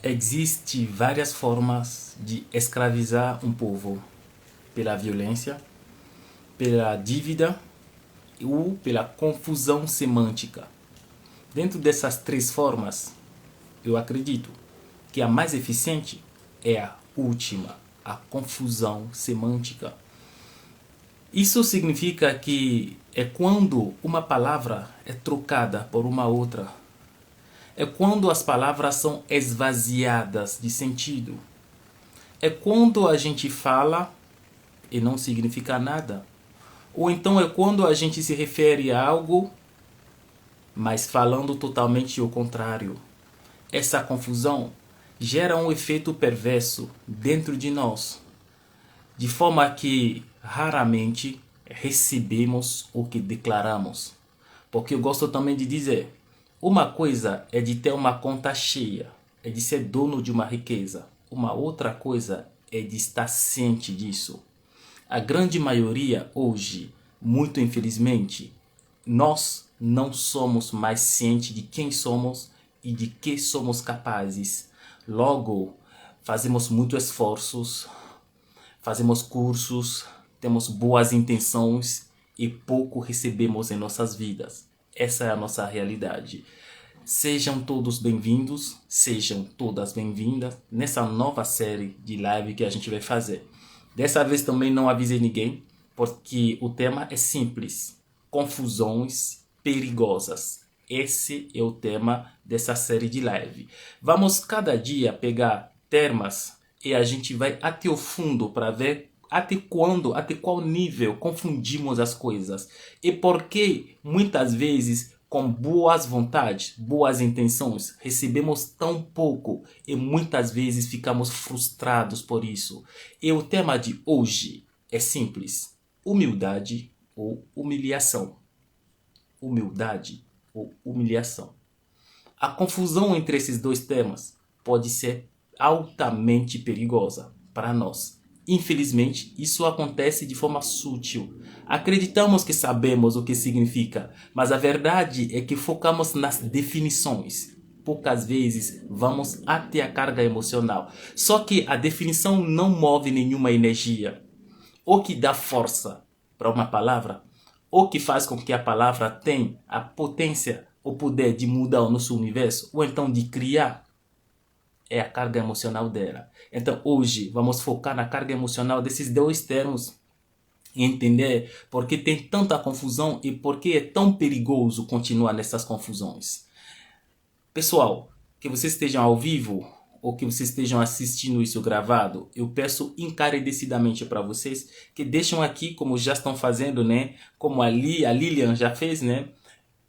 Existem várias formas de escravizar um povo: pela violência, pela dívida ou pela confusão semântica. Dentro dessas três formas, eu acredito que a mais eficiente é a última, a confusão semântica. Isso significa que é quando uma palavra é trocada por uma outra. É quando as palavras são esvaziadas de sentido. É quando a gente fala e não significa nada. Ou então é quando a gente se refere a algo, mas falando totalmente o contrário. Essa confusão gera um efeito perverso dentro de nós, de forma que raramente recebemos o que declaramos. Porque eu gosto também de dizer, uma coisa é de ter uma conta cheia, é de ser dono de uma riqueza. Uma outra coisa é de estar ciente disso. A grande maioria hoje, muito infelizmente, nós não somos mais cientes de quem somos e de que somos capazes. Logo, fazemos muitos esforços, fazemos cursos, temos boas intenções e pouco recebemos em nossas vidas. Essa é a nossa realidade. Sejam todos bem-vindos, sejam todas bem-vindas nessa nova série de live que a gente vai fazer. Dessa vez também não avisei ninguém, porque o tema é simples: confusões perigosas. Esse é o tema dessa série de live. Vamos cada dia pegar temas e a gente vai até o fundo para ver até quando, até qual nível confundimos as coisas e por que muitas vezes com boas vontades, boas intenções, recebemos tão pouco e muitas vezes ficamos frustrados por isso. E o tema de hoje é simples: humildade ou humilhação. Humildade ou humilhação. A confusão entre esses dois temas pode ser altamente perigosa para nós. Infelizmente, isso acontece de forma sutil. Acreditamos que sabemos o que significa, mas a verdade é que focamos nas definições. Poucas vezes vamos até a carga emocional. Só que a definição não move nenhuma energia. O que dá força para uma palavra, o que faz com que a palavra tenha a potência, o poder de mudar o nosso universo, ou então de criar, é a carga emocional dela. Então hoje vamos focar na carga emocional desses dois termos e entender por que tem tanta confusão e por que é tão perigoso continuar nessas confusões. Pessoal, que vocês estejam ao vivo ou que vocês estejam assistindo isso gravado, eu peço encarecidamente para vocês que deixem aqui, como já estão fazendo, né? Como a Lilian já fez, né?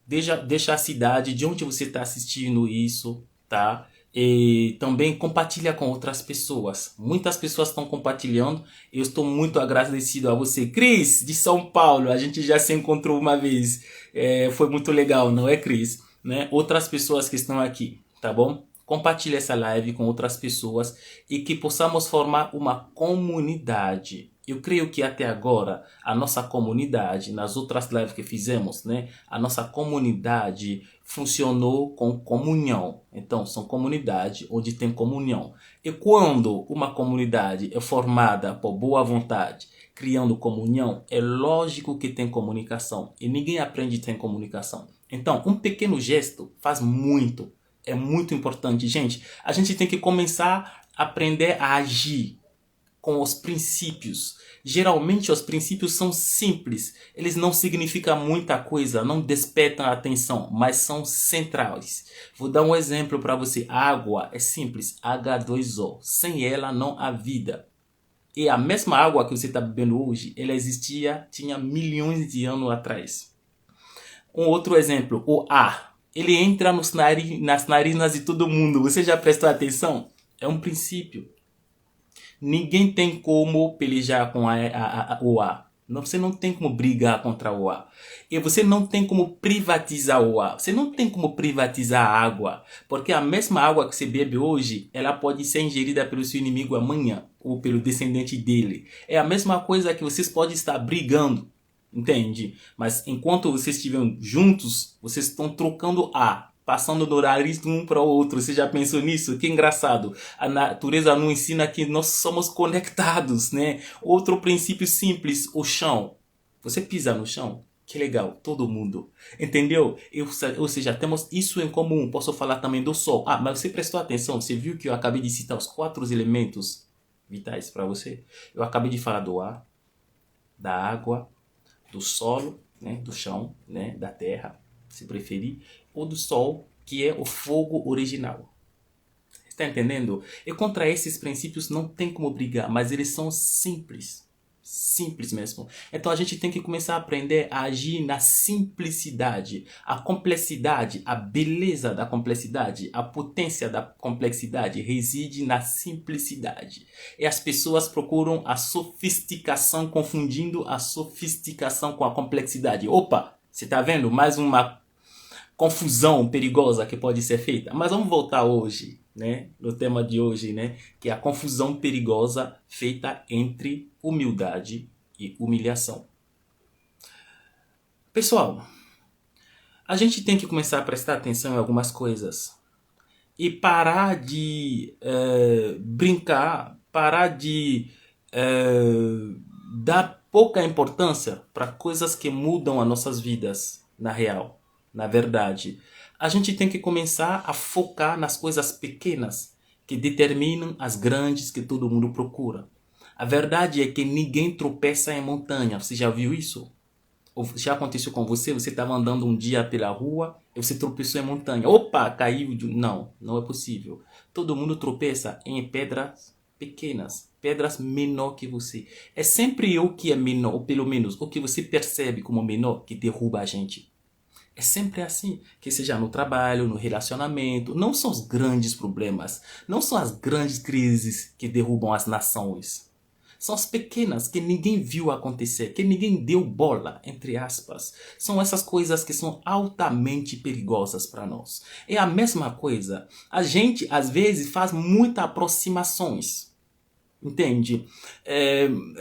Deixa a cidade de onde você está assistindo isso, tá? E também compartilha com outras pessoas. Muitas pessoas estão compartilhando. Eu estou muito agradecido a você. Cris, de São Paulo, a gente já se encontrou uma vez. Foi muito legal, não é, Cris? Né? Outras pessoas que estão aqui, tá bom? Compartilhe essa live com outras pessoas e que possamos formar uma comunidade. Eu creio que até agora a nossa comunidade, nas outras lives que fizemos, né, a nossa comunidade funcionou com comunhão. Então, são comunidades onde tem comunhão. E quando uma comunidade é formada por boa vontade, criando comunhão, é lógico que tem comunicação. E ninguém aprende sem comunicação. Então, um pequeno gesto faz muito. É muito importante, gente. A gente tem que começar a aprender a agir com os princípios. Geralmente os princípios são simples, eles não significam muita coisa, não despertam a atenção, mas são centrais. Vou dar um exemplo para você. A água é simples, H2O. Sem ela não há vida. E a mesma água que você está bebendo hoje, ela existia, tinha milhões de anos atrás. Um outro exemplo, o ar. Ele entra nas narinas de todo mundo. Você já prestou atenção? É um princípio. Ninguém tem como pelejar com o ar. Você não tem como brigar contra o ar. E você não tem como privatizar o ar. Você não tem como privatizar a água. Porque a mesma água que você bebe hoje, ela pode ser ingerida pelo seu inimigo amanhã. Ou pelo descendente dele. É a mesma coisa que vocês podem estar brigando. Entende? Mas enquanto vocês estiverem juntos, vocês estão trocando ar passando do nariz de um para o outro. Você já pensou nisso? Que engraçado. A natureza nos ensina que nós somos conectados, né? Outro princípio simples, o chão. Você pisa no chão? Que legal, todo mundo. Entendeu? Ou seja, temos isso em comum. Posso falar também do sol. Ah, mas você prestou atenção? Você viu que eu acabei de citar os 4 elementos vitais para você? Eu acabei de falar do ar, da água, do solo, né, do chão, né, da terra, se preferir, ou do sol, que é o fogo original. Está entendendo? E contra esses princípios não tem como brigar, mas eles são simples. Simples mesmo. Então a gente tem que começar a aprender a agir na simplicidade. A complexidade, a beleza da complexidade, a potência da complexidade reside na simplicidade. E as pessoas procuram a sofisticação, confundindo a sofisticação com a complexidade. Opa, você está vendo? Mais uma confusão perigosa que pode ser feita. Mas vamos voltar hoje, né, no tema de hoje, né, que é a confusão perigosa feita entre humildade e humilhação. Pessoal, a gente tem que começar a prestar atenção em algumas coisas e parar de brincar, parar de dar pouca importância para coisas que mudam as nossas vidas na real. Na verdade, a gente tem que começar a focar nas coisas pequenas que determinam as grandes que todo mundo procura. A verdade é que ninguém tropeça em montanha. Você já viu isso? Ou já aconteceu com você? Você estava andando um dia pela rua e você tropeçou em montanha. Opa, caiu. Não, não é possível. Todo mundo tropeça em pedras pequenas, pedras menor que você. É sempre o que é menor, ou pelo menos o que você percebe como menor, que derruba a gente. É sempre assim, que seja no trabalho, no relacionamento. Não são os grandes problemas, não são as grandes crises que derrubam as nações. São as pequenas que ninguém viu acontecer, que ninguém deu bola, entre aspas. São essas coisas que são altamente perigosas para nós. É a mesma coisa. A gente, às vezes, faz muitas aproximações. Entende?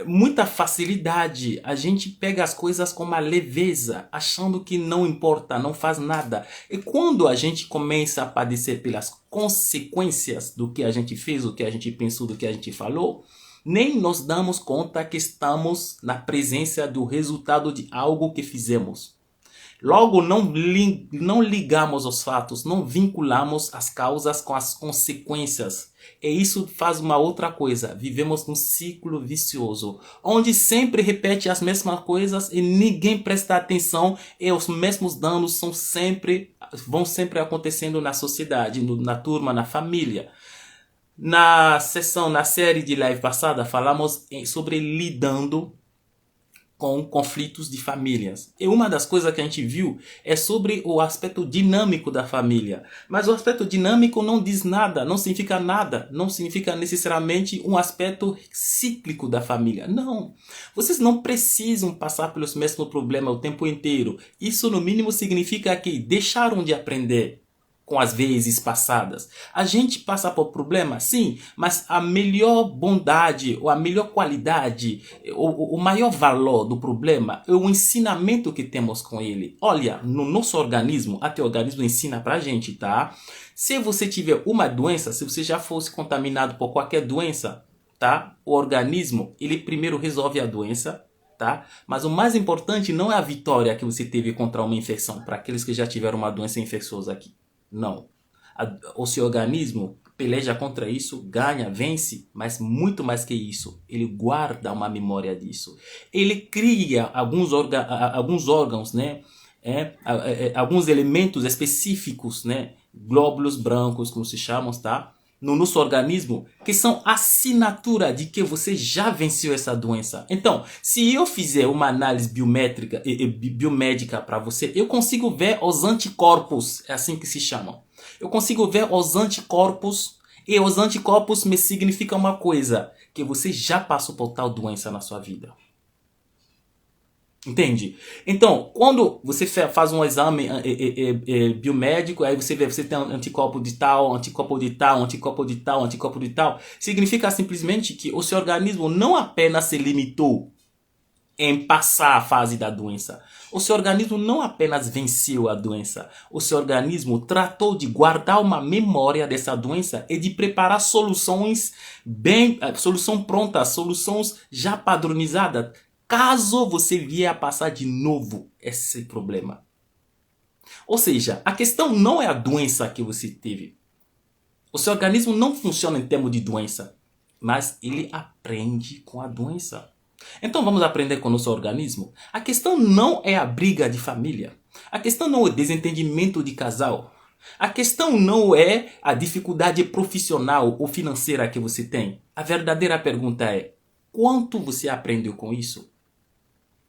Muita facilidade. A gente pega as coisas com uma leveza, achando que não importa, não faz nada. E quando a gente começa a padecer pelas consequências do que a gente fez, do que a gente pensou, do que a gente falou, nem nos damos conta que estamos na presença do resultado de algo que fizemos. Logo, não ligamos os fatos, não vinculamos as causas com as consequências. E isso faz uma outra coisa. Vivemos num ciclo vicioso, onde sempre repete as mesmas coisas e ninguém presta atenção e os mesmos danos vão sempre acontecendo na sociedade, na turma, na família. Na série de live passada, falamos sobre lidando com conflitos de famílias. E uma das coisas que a gente viu é sobre o aspecto dinâmico da família. Mas o aspecto dinâmico não diz nada, não significa necessariamente um aspecto cíclico da família. Não. Vocês não precisam passar pelos mesmos problemas o tempo inteiro. Isso no mínimo significa que deixaram de aprender com as vezes passadas. A gente passa por problemas, sim, mas a melhor bondade, ou a melhor qualidade, o maior valor do problema é o ensinamento que temos com ele. Olha, no nosso organismo, até o organismo ensina pra gente, tá? Se você tiver uma doença, se você já fosse contaminado por qualquer doença, tá? O organismo, ele primeiro resolve a doença, tá? Mas o mais importante não é a vitória que você teve contra uma infecção, para aqueles que já tiveram uma doença infecciosa aqui. Não. O seu organismo peleja contra isso, ganha, vence, mas muito mais que isso. Ele guarda uma memória disso. Ele cria alguns órgãos, né? Alguns elementos específicos, né? Glóbulos brancos, como se chamam, tá? No nosso organismo, que são assinatura de que você já venceu essa doença. Então, se eu fizer uma análise biomédica para você, eu consigo ver os anticorpos, é assim que se chamam. Eu consigo ver os anticorpos, e os anticorpos me significam uma coisa, que você já passou por tal doença na sua vida. Entende? Então, quando você faz um exame biomédico, aí você vê, você tem anticorpo de tal, anticorpo de tal, anticorpo de tal, anticorpo de tal, significa simplesmente que o seu organismo não apenas se limitou em passar a fase da doença. O seu organismo não apenas venceu a doença, o seu organismo tratou de guardar uma memória dessa doença e de preparar soluções solução pronta, soluções já padronizadas, caso você vier a passar de novo esse problema. Ou seja, a questão não é a doença que você teve. O seu organismo não funciona em termos de doença, mas ele aprende com a doença. Então vamos aprender com o nosso organismo? A questão não é a briga de família. A questão não é o desentendimento de casal. A questão não é a dificuldade profissional ou financeira que você tem. A verdadeira pergunta é: quanto você aprendeu com isso?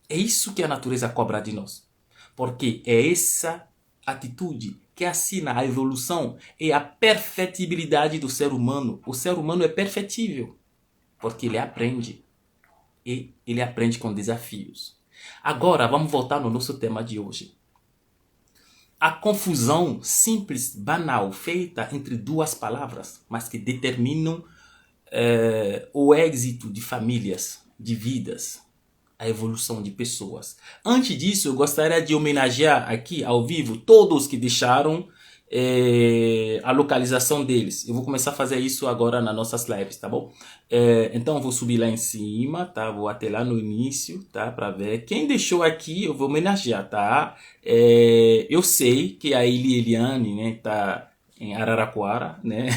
É isso que a natureza cobra de nós. Porque é essa atitude que assina a evolução e a perfectibilidade do ser humano. O ser humano é perfectível porque ele aprende. E ele aprende com desafios. Agora vamos voltar no nosso tema de hoje. A confusão simples, banal, feita entre duas palavras, mas que determinam o êxito de famílias, de vidas, a evolução de pessoas. Antes disso, eu gostaria de homenagear aqui ao vivo todos que deixaram a localização deles. Eu vou começar a fazer isso agora nas nossas lives, tá bom? Então eu vou subir lá em cima, tá? Vou até lá no início, tá? Para ver quem deixou aqui, eu vou homenagear, tá? Eu sei que a Eliane, né, tá em Araraquara, né?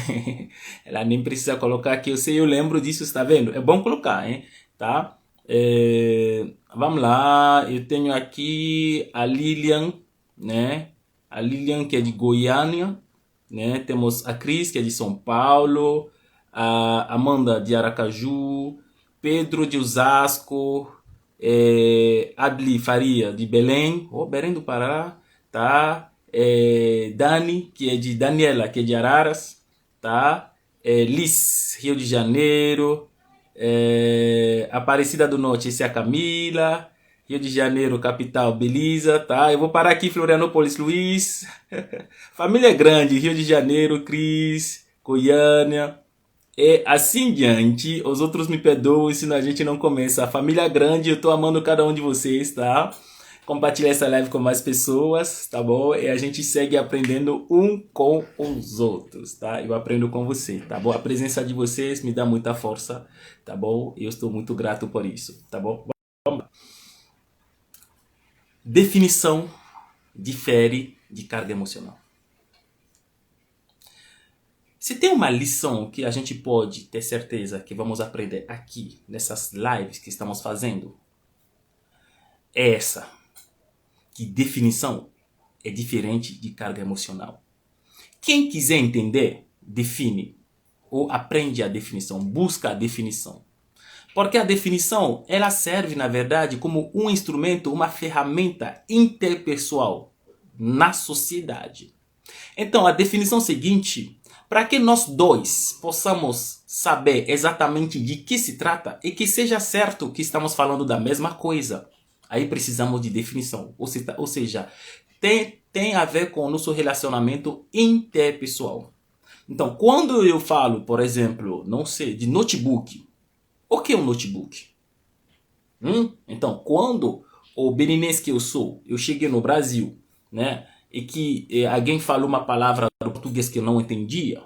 Ela nem precisa colocar aqui, eu sei, eu lembro disso, está vendo? É bom colocar, hein? Tá? Vamos lá, eu tenho aqui a Lilian, né? A Lilian, que é de Goiânia, né? Temos a Cris, que é de São Paulo, a Amanda de Aracaju, Pedro de Osasco, Adli Faria de Belém, Belém do Pará, tá? Dani, que é de Daniela, que é de Araras, tá? Liz, Rio de Janeiro, Aparecida do Norte, esse é a Camila. Rio de Janeiro, capital, Belisa, tá? Eu vou parar aqui, Florianópolis, Luiz. Família grande, Rio de Janeiro, Cris, Goiânia. E assim diante, os outros me perdoam se a gente não começa. A família grande, eu tô amando cada um de vocês, tá? Compartilha essa live com mais pessoas, tá bom? E a gente segue aprendendo um com os outros, tá? Eu aprendo com você, tá bom? A presença de vocês me dá muita força, tá bom? Eu estou muito grato por isso, tá bom? Vamos lá. Definição difere de carga emocional. Se tem uma lição que a gente pode ter certeza que vamos aprender aqui, nessas lives que estamos fazendo, é essa. Que definição é diferente de carga emocional. Quem quiser entender, define. Ou aprende a definição, busca a definição. Porque a definição, ela serve, na verdade, como um instrumento, uma ferramenta interpessoal na sociedade. Então, a definição seguinte, para que nós dois possamos saber exatamente de que se trata e que seja certo que estamos falando da mesma coisa, aí precisamos de definição. Ou seja, tem a ver com o nosso relacionamento interpessoal. Então, quando eu falo, por exemplo, não sei, de notebook, o que é um notebook? Então, quando o beninense que eu sou, eu cheguei no Brasil, né, e que alguém falou uma palavra do português que eu não entendia,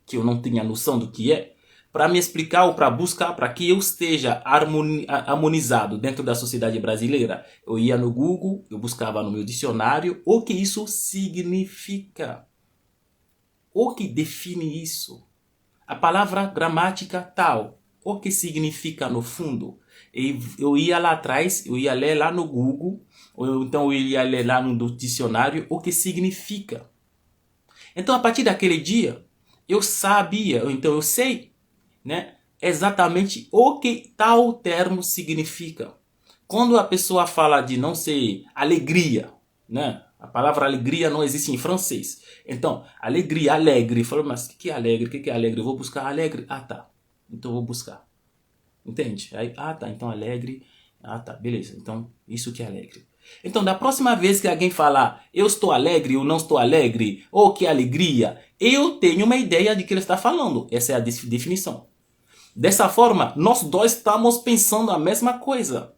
que eu não tinha noção do que é, para me explicar ou para buscar, para que eu esteja harmonizado dentro da sociedade brasileira, eu ia no Google, eu buscava no meu dicionário o que isso significa. O que define isso? A palavra gramática tal. O que significa no fundo? Eu ia lá atrás, eu ia ler lá no Google, ou então eu ia ler lá no dicionário o que significa. Então a partir daquele dia, eu sabia, ou então eu sei, né, exatamente o que tal termo significa. Quando a pessoa fala de, não sei, alegria, né? A palavra alegria não existe em francês. Então, alegria, alegre. Falou, mas o que é alegre? O que é alegre? Eu vou buscar alegre. Ah, tá. Então eu vou buscar. Entende? Aí, tá. Então alegre. Ah, tá. Beleza. Então, isso que é alegre. Então, da próxima vez que alguém falar eu estou alegre ou não estou alegre, ou que alegria, eu tenho uma ideia de que ele está falando. Essa é a definição. Dessa forma, nós dois estamos pensando a mesma coisa.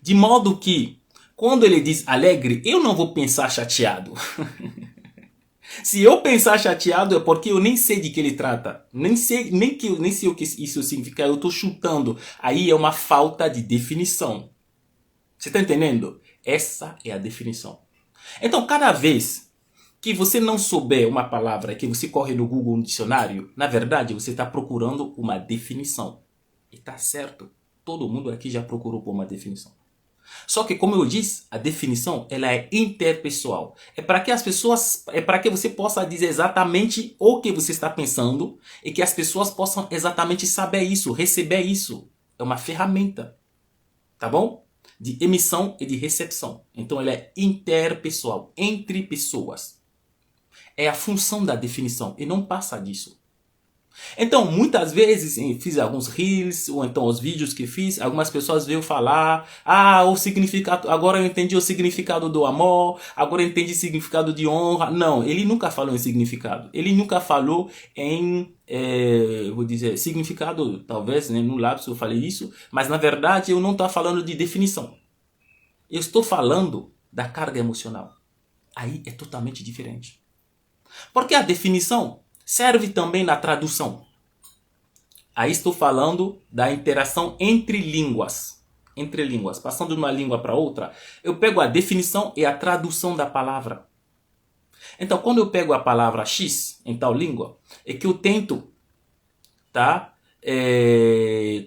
De modo que, quando ele diz alegre, eu não vou pensar chateado. Se eu pensar chateado é porque eu nem sei de que ele trata. Nem sei o que isso significa. Eu estou chutando. Aí é uma falta de definição. Você está entendendo? Essa é a definição. Então, cada vez que você não souber uma palavra, que você corre no Google no dicionário, na verdade você está procurando uma definição. E tá certo. Todo mundo aqui já procurou por uma definição. Só que, como eu disse, a definição ela é interpessoal. É para que você possa dizer exatamente o que você está pensando e que as pessoas possam exatamente saber isso, receber isso. É uma ferramenta, tá bom? De emissão e de recepção. Então, ela é interpessoal, entre pessoas. É a função da definição e não passa disso. Então, muitas vezes, fiz alguns reels, ou então os vídeos que fiz, algumas pessoas veio falar, o significado, agora eu entendi o significado do amor, agora eu entendi o significado de honra. Não, ele nunca falou em significado. Ele nunca falou em, vou dizer, significado, talvez, né, no lápis eu falei isso, mas na verdade eu não estou falando de definição. Eu estou falando da carga emocional. Aí é totalmente diferente. Porque a definição serve também na tradução. Aí estou falando da interação entre línguas. Entre línguas. Passando de uma língua para outra, eu pego a definição e a tradução da palavra. Então, quando eu pego a palavra X em tal língua, é que eu tento, tá?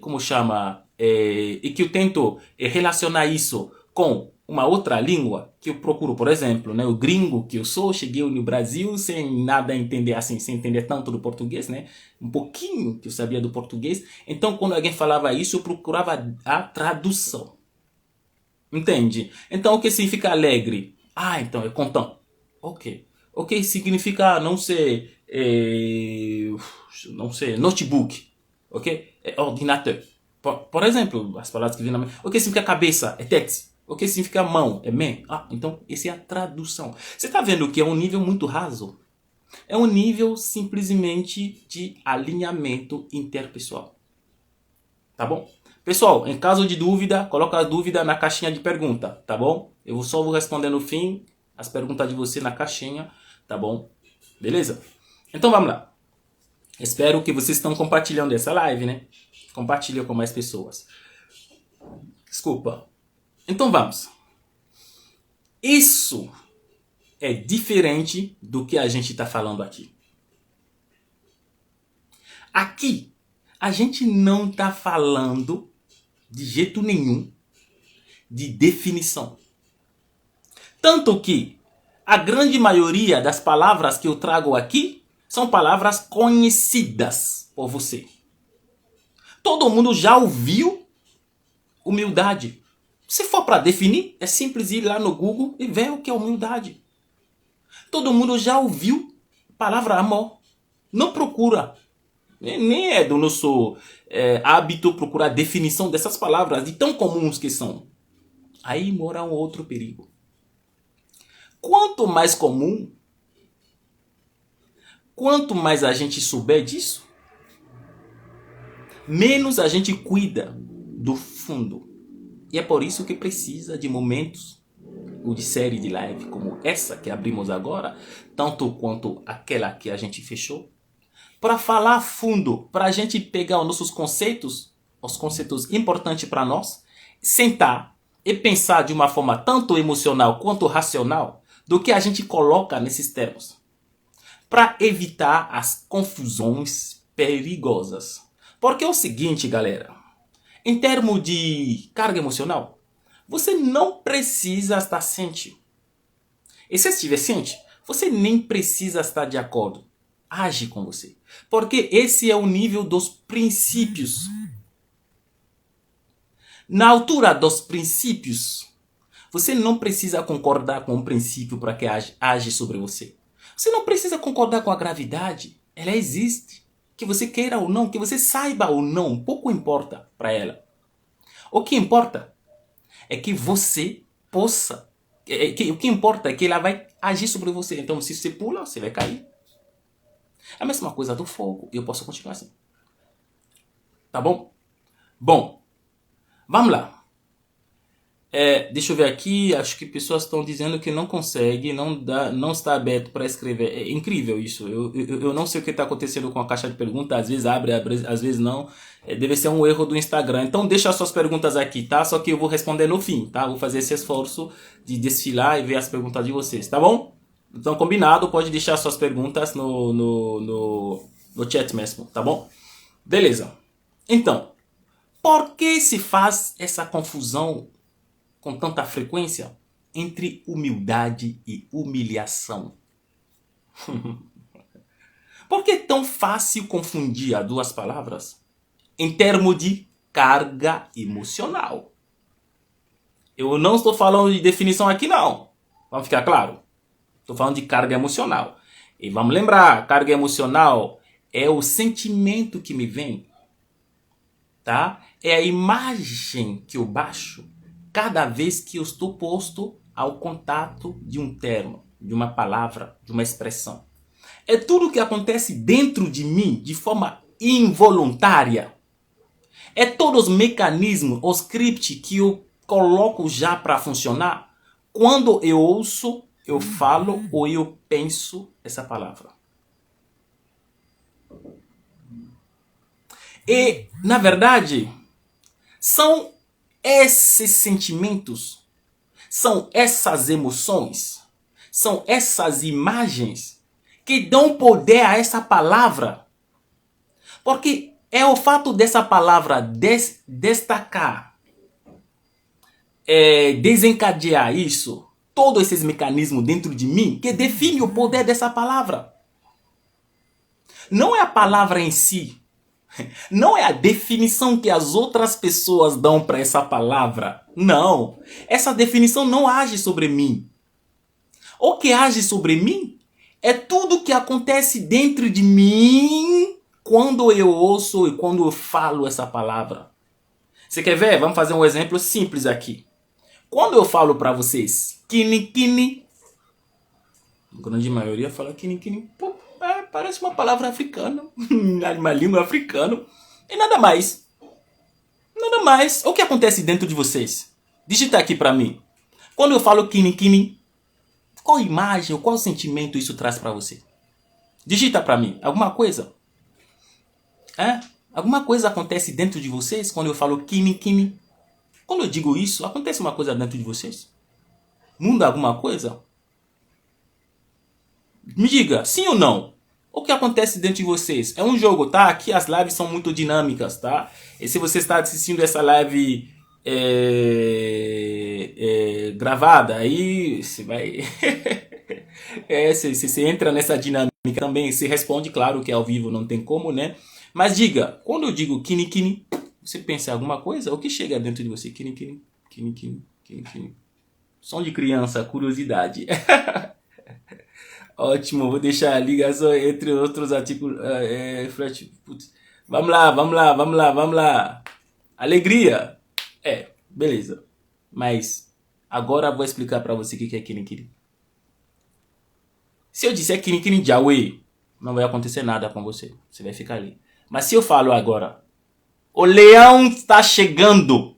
Como chama? E que eu tento relacionar isso com uma outra língua que eu procuro, por exemplo, né, o gringo que eu sou, cheguei no Brasil sem nada entender assim, sem entender tanto do português, né, um pouquinho que eu sabia do português. Então, quando alguém falava isso, eu procurava a tradução. Entende? Então, o que significa alegre? Então é content. Ok. O que significa, não sei, notebook? Ok? É ordinateur. Por exemplo, as palavras que vêm na mente. O que significa cabeça? É text. O que significa mão? É man. Então, essa é a tradução. Você está vendo que é um nível muito raso? É um nível simplesmente de alinhamento interpessoal. Tá bom? Pessoal, em caso de dúvida, coloca a dúvida na caixinha de pergunta, tá bom? Eu só vou responder no fim as perguntas de você na caixinha, tá bom? Beleza? Então vamos lá. Espero que vocês estão compartilhando essa live, né? Compartilha com mais pessoas. Desculpa. Então vamos. Isso é diferente do que a gente está falando aqui. Aqui, a gente não está falando de jeito nenhum de definição. Tanto que a grande maioria das palavras que eu trago aqui são palavras conhecidas por você. Todo mundo já ouviu humildade. Se for para definir, é simples ir lá no Google e ver o que é humildade. Todo mundo já ouviu a palavra amor. Não procura. Nem é do nosso hábito procurar a definição dessas palavras, de tão comuns que são. Aí mora um outro perigo. Quanto mais comum, quanto mais a gente souber disso, menos a gente cuida do fundo. E é por isso que precisa de momentos ou de série de live como essa que abrimos agora, tanto quanto aquela que a gente fechou, para falar a fundo, para a gente pegar os nossos conceitos, os conceitos importantes para nós, sentar e pensar de uma forma tanto emocional quanto racional do que a gente coloca nesses termos, para evitar as confusões perigosas. Porque é o seguinte, galera, em termos de carga emocional, você não precisa estar ciente. E se estiver ciente, você nem precisa estar de acordo. Age com você. Porque esse é o nível dos princípios. Na altura dos princípios, você não precisa concordar com o princípio para que age sobre você. Você não precisa concordar com a gravidade. Ela existe. Que você queira ou não, que você saiba ou não, pouco importa para ela. O que importa é que você possa. O que importa é que ela vai agir sobre você. Então, se você pula, você vai cair. É a mesma coisa do fogo. E eu posso continuar assim. Tá bom? Bom, vamos lá. Deixa eu ver aqui, acho que pessoas estão dizendo que não consegue, não está aberto para escrever. É incrível isso. Eu não sei o que está acontecendo com a caixa de perguntas, às vezes abre, às vezes não. Deve ser um erro do Instagram. Então deixa as suas perguntas aqui, tá? Só que eu vou responder no fim, tá? Vou fazer esse esforço de desfilar e ver as perguntas de vocês, tá bom? Então combinado, pode deixar suas perguntas no chat mesmo, tá bom? Beleza. Então, por que se faz essa confusão com tanta frequência entre humildade e humilhação? Por que é tão fácil confundir as duas palavras em termos de carga emocional? Eu não estou falando de definição aqui não. Vamos ficar claro? Estou falando de carga emocional. E vamos lembrar, carga emocional é o sentimento que me vem, tá? É a imagem que eu baixo cada vez que eu estou posto ao contato de um termo, de uma palavra, de uma expressão. É tudo que acontece dentro de mim de forma involuntária. É todos os mecanismos, o script que eu coloco já para funcionar quando eu ouço, eu falo ou eu penso essa palavra. E, na verdade, são esses sentimentos, são essas emoções, são essas imagens que dão poder a essa palavra. Porque é o fato dessa palavra destacar, desencadear isso, todos esses mecanismos dentro de mim, que define o poder dessa palavra. Não é a palavra em si. Não é a definição que as outras pessoas dão para essa palavra. Não. Essa definição não age sobre mim. O que age sobre mim é tudo que acontece dentro de mim quando eu ouço e quando eu falo essa palavra. Você quer ver? Vamos fazer um exemplo simples aqui. Quando eu falo para vocês, kini kini, a grande maioria fala kini kini, parece uma palavra africana, uma língua africana, e nada mais. Nada mais. O que acontece dentro de vocês? Digita aqui para mim. Quando eu falo kini kini, qual imagem ou qual sentimento isso traz para você? Digita para mim. Alguma coisa? Alguma coisa acontece dentro de vocês quando eu falo kini kini? Quando eu digo isso, acontece uma coisa dentro de vocês? Muda alguma coisa? Me diga, sim ou não? O que acontece dentro de vocês? É um jogo, tá? Aqui as lives são muito dinâmicas, tá? E se você está assistindo essa live gravada, aí você vai... você entra nessa dinâmica também, você responde, claro que é ao vivo, não tem como, né? Mas diga, quando eu digo kini kini, você pensa em alguma coisa? O que chega dentro de você? Kini kini, kini kini, kini kini. Som de criança, curiosidade. Ótimo, vou deixar a ligação entre outros artigos. Vamos lá. Alegria. Beleza. Mas agora vou explicar para você o que é kini kini. Se eu disser kini kini jawe, não vai acontecer nada com você. Você vai ficar ali. Mas se eu falo agora, o leão está chegando.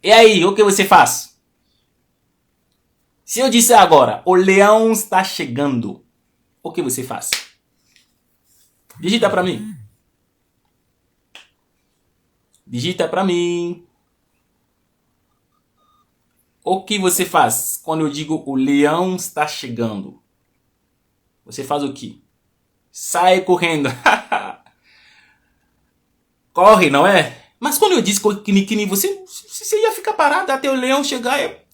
E aí, o que você faz? Se eu disser agora, o leão está chegando, o que você faz? Digita para mim. Digita para mim. O que você faz quando eu digo o leão está chegando? Você faz o quê? Sai correndo. Corre, não é? Mas quando eu disse kini, você ia ficar parado até o leão chegar e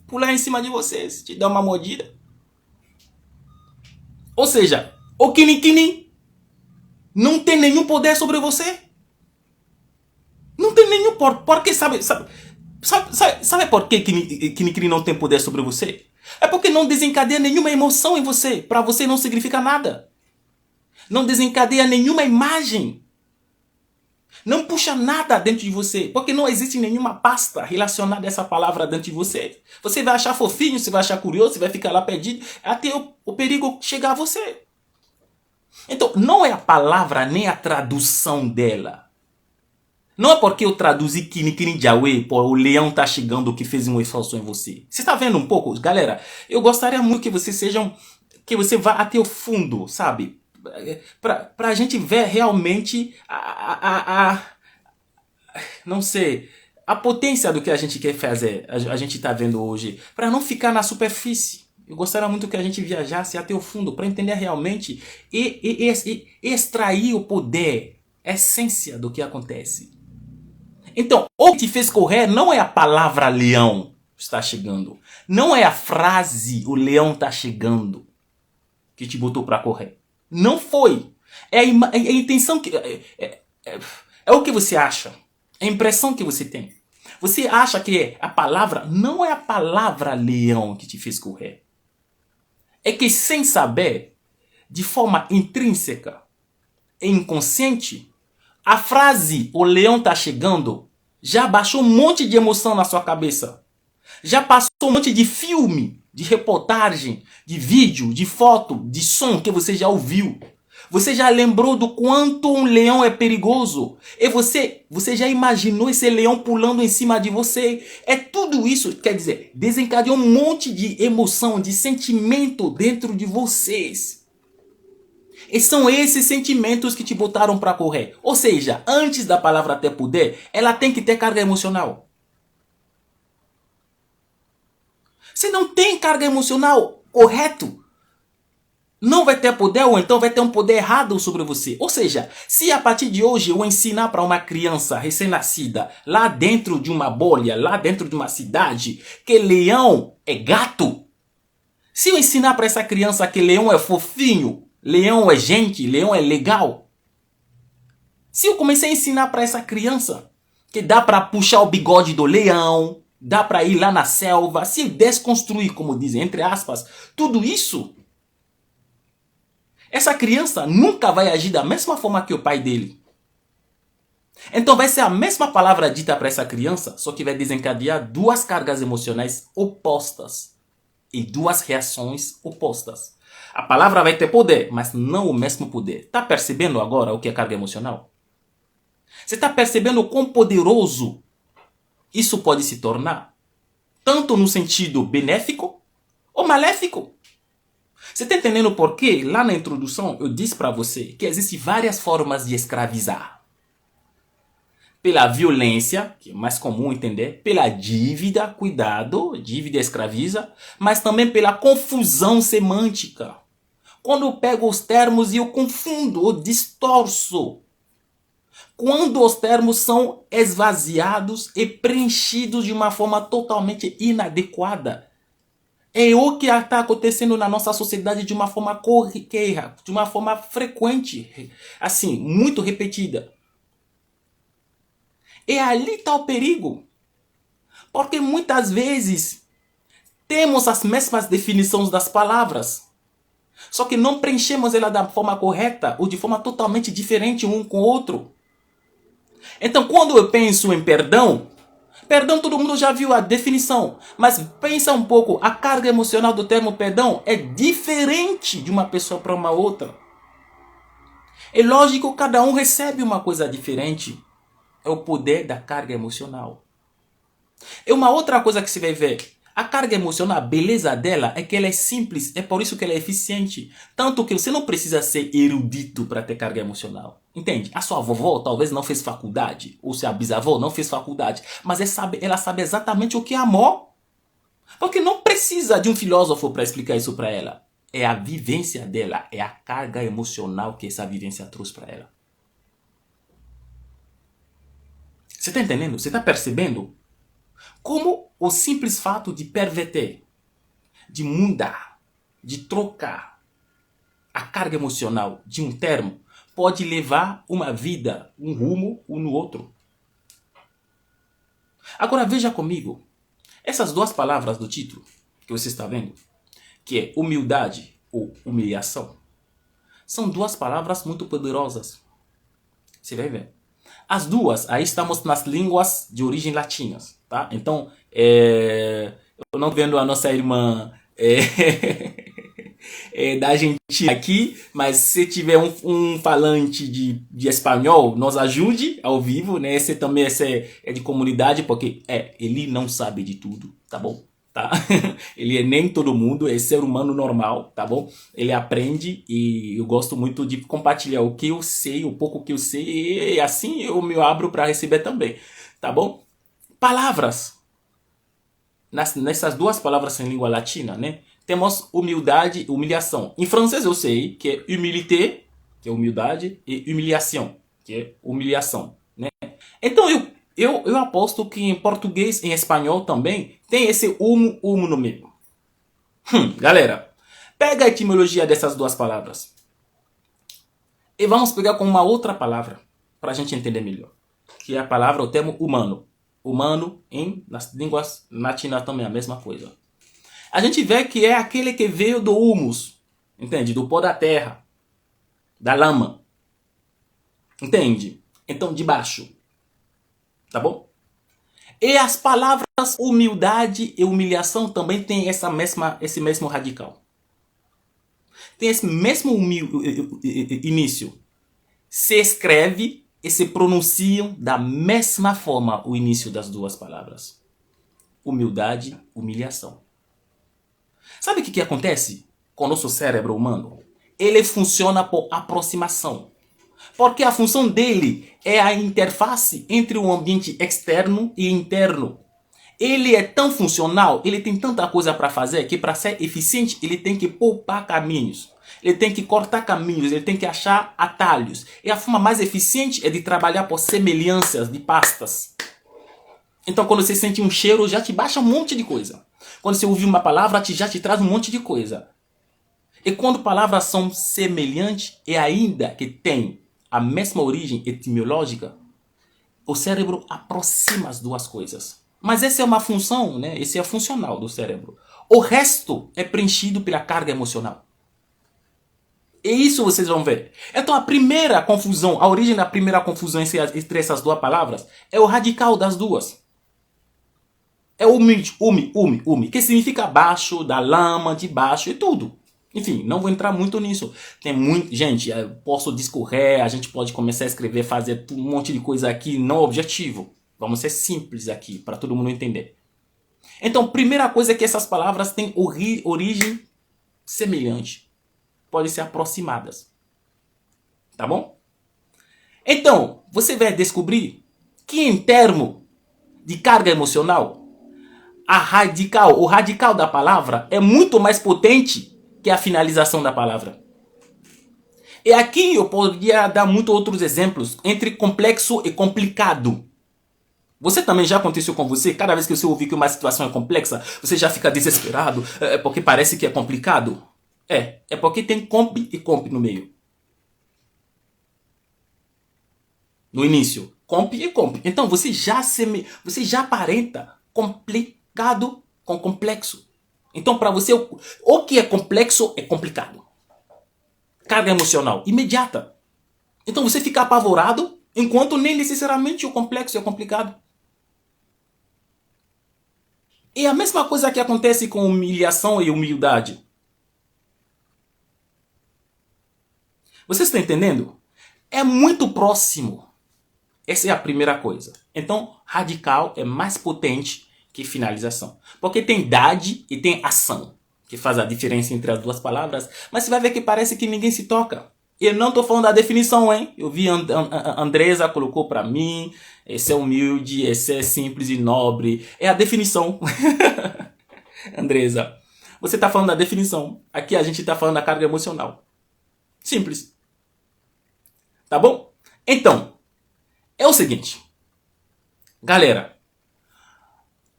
pular em cima de vocês, te dar uma mordida. Ou seja, o kini não tem nenhum poder sobre você. Não tem nenhum poder. Porque sabe por que kini não tem poder sobre você? É porque não desencadeia nenhuma emoção em você. Para você não significa nada. Não desencadeia nenhuma imagem. Não puxa nada dentro de você. Porque não existe nenhuma pasta relacionada a essa palavra dentro de você. Você vai achar fofinho, você vai achar curioso, você vai ficar lá perdido até o perigo chegar a você. Então, não é a palavra nem a tradução dela. Não é porque eu traduzi Kini Kini Jawe, pô, o leão tá chegando que fez um esforço em você. Você está vendo um pouco? Galera, eu gostaria muito que vocês sejam, que você vá até o fundo, sabe? Pra gente ver realmente não sei, a potência do que a gente quer fazer, a gente tá vendo hoje, para não ficar na superfície. Eu gostaria muito que a gente viajasse até o fundo para entender realmente e extrair o poder, a essência do que acontece. Então, o que te fez correr não é a palavra leão está chegando. Não é a frase o leão está chegando que te botou para correr. Não foi. É a intenção que... É o que você acha. É a impressão que você tem. Você acha que a palavra... Não é a palavra leão que te fez correr. É que sem saber, de forma intrínseca e inconsciente, a frase o leão tá chegando já baixou um monte de emoção na sua cabeça. Já passou um monte de filme, de reportagem, de vídeo, de foto, de som que você já ouviu. Você já lembrou do quanto um leão é perigoso. E você já imaginou esse leão pulando em cima de você. É tudo isso, quer dizer, desencadeou um monte de emoção, de sentimento dentro de vocês. E são esses sentimentos que te botaram para correr. Ou seja, antes da palavra ter poder, ela tem que ter carga emocional. Se não tem carga emocional correto, não vai ter poder ou então vai ter um poder errado sobre você. Ou seja, se a partir de hoje eu ensinar para uma criança recém-nascida, lá dentro de uma bolha, lá dentro de uma cidade, que leão é gato. Se eu ensinar para essa criança que leão é fofinho, leão é gente, leão é legal. Se eu comecei a ensinar para essa criança que dá para puxar o bigode do leão, dá para ir lá na selva, se eu desconstruir, como dizem, entre aspas, tudo isso, essa criança nunca vai agir da mesma forma que o pai dele. Então vai ser a mesma palavra dita para essa criança, só que vai desencadear duas cargas emocionais opostas e duas reações opostas. A palavra vai ter poder, mas não o mesmo poder. Tá percebendo agora o que é carga emocional? Você está percebendo o quão poderoso isso pode se tornar? Tanto no sentido benéfico ou maléfico. Você está entendendo por quê? Lá na introdução eu disse para você que existem várias formas de escravizar. Pela violência, que é mais comum entender, pela dívida, cuidado, dívida escraviza, mas também pela confusão semântica. Quando eu pego os termos e eu confundo, eu distorço. Quando os termos são esvaziados e preenchidos de uma forma totalmente inadequada. É o que está acontecendo na nossa sociedade de uma forma corriqueira, de uma forma frequente, assim, muito repetida. E ali está o perigo. Porque muitas vezes temos as mesmas definições das palavras. Só que não preenchemos ela da forma correta ou de forma totalmente diferente um com o outro. Então quando eu penso em perdão, perdão todo mundo já viu a definição. Mas pensa um pouco, a carga emocional do termo perdão é diferente de uma pessoa para uma outra. É lógico que cada um recebe uma coisa diferente. É o poder da carga emocional. É uma outra coisa que você vai ver. A carga emocional, a beleza dela é que ela é simples, é por isso que ela é eficiente. Tanto que você não precisa ser erudito para ter carga emocional. Entende? A sua vovó talvez não fez faculdade, ou se a bisavó não fez faculdade, mas ela sabe exatamente o que é amor. Porque não precisa de um filósofo para explicar isso para ela. É a vivência dela, é a carga emocional que essa vivência trouxe para ela. Você está entendendo? Você está percebendo? Como o simples fato de perverter, de mudar, de trocar a carga emocional de um termo pode levar uma vida, um rumo ou no outro. Agora veja comigo, essas duas palavras do título que você está vendo, que é humildade ou humilhação, são duas palavras muito poderosas. Você vai ver. As duas, aí estamos nas línguas de origem latinas, tá? Então, eu não vendo a nossa irmã da Argentina aqui, mas se tiver um falante de espanhol, nos ajude ao vivo, né? Esse também é de comunidade, porque ele não sabe de tudo, tá bom? Tá? Ele é nem todo mundo, é ser humano normal, tá bom? Ele aprende e eu gosto muito de compartilhar o que eu sei, o pouco que eu sei, e assim eu me abro para receber também, tá bom? Palavras. Nessas duas palavras em língua latina, né? Temos humildade e humilhação. Em francês eu sei que é humilité, que é humildade, e humilhação, que é humilhação, né? Então eu aposto que em português e em espanhol também tem esse humo no meio. Galera, pega a etimologia dessas duas palavras. E vamos pegar com uma outra palavra para a gente entender melhor. Que é a palavra, o termo humano. Humano, nas línguas latinas também é a mesma coisa. A gente vê que é aquele que veio do humus, entende? Do pó da terra, da lama. Entende? Então, de baixo. Tá bom? E as palavras humildade e humilhação também têm esse mesmo radical. Tem esse mesmo início. Se escreve e se pronunciam da mesma forma o início das duas palavras. Humildade, humilhação. Sabe o que acontece com o nosso cérebro humano? Ele funciona por aproximação. Porque a função dele é a interface entre o ambiente externo e interno. Ele é tão funcional, ele tem tanta coisa para fazer que para ser eficiente ele tem que poupar caminhos. Ele tem que cortar caminhos, ele tem que achar atalhos. E a forma mais eficiente é de trabalhar por semelhanças de pastas. Então quando você sente um cheiro já te baixa um monte de coisa. Quando você ouve uma palavra já te traz um monte de coisa. E quando palavras são semelhantes e ainda que têm a mesma origem etimológica, o cérebro aproxima as duas coisas. Mas essa é uma função, né? Esse é funcional do cérebro. O resto é preenchido pela carga emocional. E isso vocês vão ver. Então a primeira confusão, a origem da primeira confusão entre essas duas palavras é o radical das duas. É umi, que significa baixo, da lama, de baixo e tudo. Enfim, não vou entrar muito nisso. Tem muito, gente, eu posso discorrer, a gente pode começar a escrever, fazer um monte de coisa aqui, não objetivo. Vamos ser simples aqui, para todo mundo entender. Então, primeira coisa é que essas palavras têm origem semelhante. Podem ser aproximadas. Tá bom? Então, você vai descobrir que em termos de carga emocional, o radical da palavra é muito mais potente que a finalização da palavra. E aqui eu poderia dar muitos outros exemplos entre complexo e complicado. Você também já aconteceu com você? Cada vez que você ouvir que uma situação é complexa, você já fica desesperado porque parece que é complicado? É porque tem comp e comp no meio. No início, comp e comp. Então você já aparenta complicado com complexo. Então para você, o que é complexo é complicado. Carga emocional imediata. Então você fica apavorado, enquanto nem necessariamente o complexo é complicado. E a mesma coisa que acontece com humilhação e humildade. Vocês estão entendendo? É muito próximo. Essa é a primeira coisa. Então, radical é mais potente que finalização. Porque tem idade e tem ação, que faz a diferença entre as duas palavras. Mas você vai ver que parece que ninguém se toca. Eu não estou falando da definição, hein? Eu vi a Andresa colocou para mim, esse é humilde, esse é simples e nobre. É a definição. Andresa, você está falando da definição. Aqui a gente está falando da carga emocional. Simples. Tá bom? Então, é o seguinte. Galera,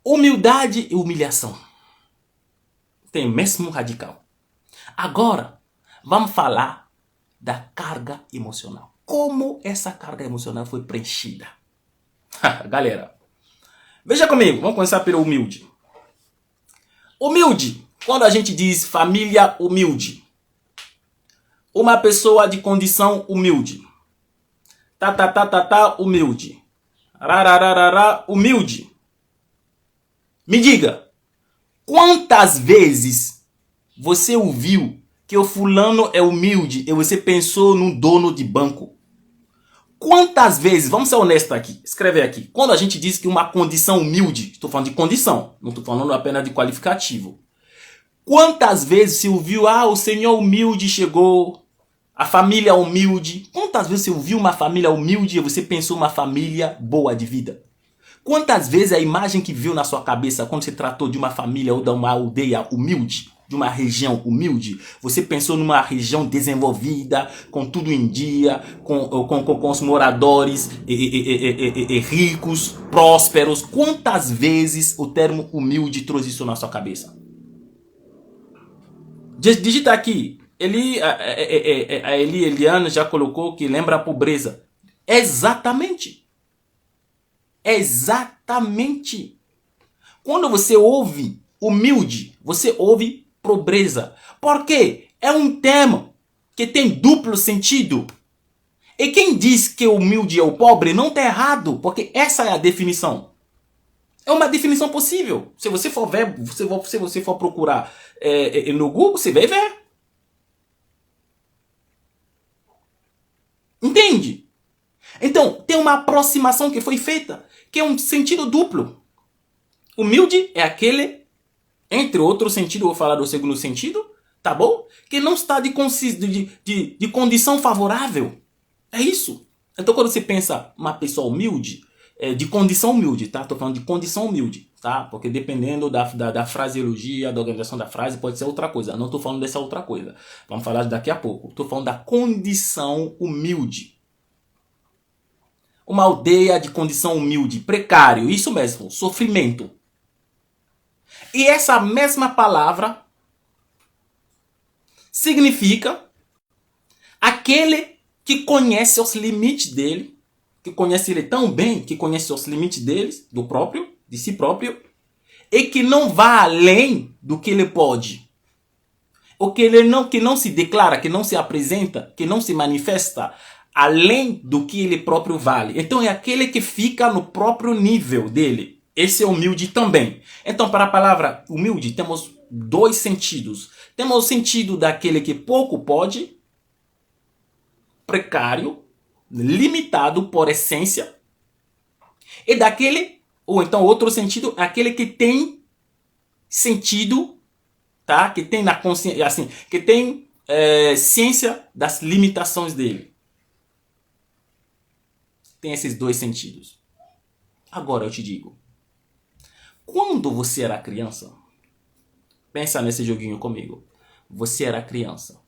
humildade e humilhação tem o mesmo radical. Agora, vamos falar da carga emocional. Como essa carga emocional foi preenchida? Galera, veja comigo, vamos começar pelo humilde. Humilde, quando a gente diz família humilde, uma pessoa de condição humilde, humilde, rarararara, humilde. Me diga, quantas vezes você ouviu que o fulano é humilde e você pensou num dono de banco? Quantas vezes, vamos ser honestos aqui, escreve aqui, quando a gente diz que uma condição humilde, estou falando de condição, não estou falando apenas de qualificativo. Quantas vezes se ouviu, o senhor humilde chegou, a família humilde? Quantas vezes você ouviu uma família humilde e você pensou uma família boa de vida? Quantas vezes a imagem que viu na sua cabeça quando se tratou de uma família ou de uma aldeia humilde, de uma região humilde, você pensou numa região desenvolvida, com tudo em dia, com os moradores ricos, prósperos? Quantas vezes o termo humilde trouxe isso na sua cabeça? Digita aqui. A Eliane já colocou que lembra a pobreza. Exatamente. Exatamente. Quando você ouve humilde, você ouve pobreza. Por quê? É um termo que tem duplo sentido. E quem diz que o humilde é o pobre não está errado, porque essa é a definição. É uma definição possível. Se você for ver, se você for procurar no Google, você vai ver. Entende? Então, tem uma aproximação que foi feita, que é um sentido duplo. Humilde é aquele, entre outros sentidos, vou falar do segundo sentido, tá bom? Que não está de condição favorável. É isso. Então, quando você pensa uma pessoa humilde, de condição humilde, tá? Tô falando de condição humilde, tá? Porque dependendo da fraseologia, da organização da frase, pode ser outra coisa. Não tô falando dessa outra coisa. Vamos falar daqui a pouco. Tô falando da condição humilde. Uma aldeia de condição humilde, precário, isso mesmo, sofrimento. E essa mesma palavra significa aquele que conhece os limites dele, que conhece ele tão bem, que conhece os limites deles, de si próprio, e que não vá além do que ele pode. Ou que não se declara, que não se apresenta, que não se manifesta além do que ele próprio vale. Então é aquele que fica no próprio nível dele. Esse é humilde também. Então, para a palavra humilde, temos dois sentidos. Temos o sentido daquele que pouco pode, precário, limitado por essência. E daquele, ou então outro sentido, aquele que tem sentido, tá? Que tem na consciência, assim, que tem ciência das limitações dele. Tem esses dois sentidos. Agora eu te digo, quando você era criança, pensa nesse joguinho comigo. Você era criança